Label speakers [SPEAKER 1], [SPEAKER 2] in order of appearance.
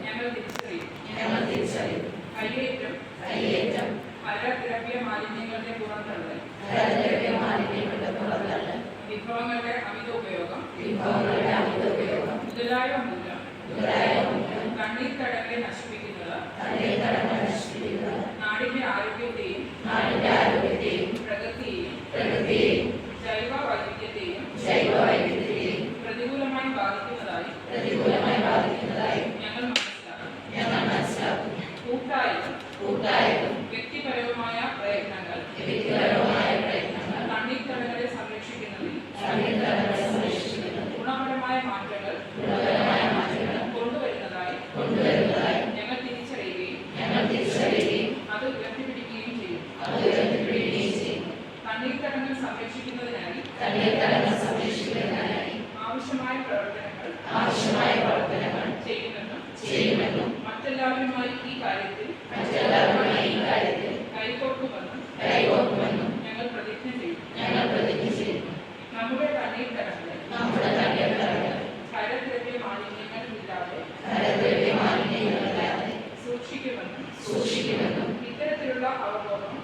[SPEAKER 1] ഞങ്ങൾ തിരിച്ചറിയും. കയ്യേറ്റം, ഹരിതദ്രവ്യ മാലിന്യങ്ങളുടെ പുറന്തള്ളൽ, വിഭവങ്ങളുടെ അമിത ഉപയോഗം മുതലായവ മൂലം തണ്ണീർത്തടങ്ങളെ നശിപ്പിക്കുന്നത് നാടിന്റെ ആരോഗ്യത്തെയും പ്രകൃതിയെയും ജൈവ വൈവിധ്യത്തെയും പ്രതികൂലമായി ബാധിക്കുന്നതായി ഞങ്ങൾ മനസ്സിലാക്കുന്നു. കൂട്ടായതും വ്യക്തിപരവുമായ പ്രയത്നങ്ങൾ തണ്ണീർത്തടങ്ങളെ സംരക്ഷിക്കുന്നതിൽ ഗുണപരമായ മാറ്റങ്ങൾ കൊണ്ടുവരുന്നതായി ഞങ്ങൾ തിരിച്ചറിയുകയും അത് ഉയർത്തിപ്പിടിക്കുകയും ചെയ്യും. തണ്ണീർത്തടങ്ങൾ സംരക്ഷിക്കുന്നതിനായി ആവശ്യമായ പ്രവർത്തനങ്ങൾ ചെയ്യുമെന്നും മറ്റെല്ലാവരുമായി ഈ കാര്യത്തിൽ കൈകോർക്കുമെന്നും ഞങ്ങൾ പ്രതിജ്ഞ ചെയ്യും. നമ്മുടെ തണ്ണീർത്തടങ്ങളെ ഹരിതദ്രവ്യ മാലിന്യങ്ങളില്ലാതെ സൂക്ഷിക്കുമെന്നും ഇത്തരത്തിലുള്ള അവബോധം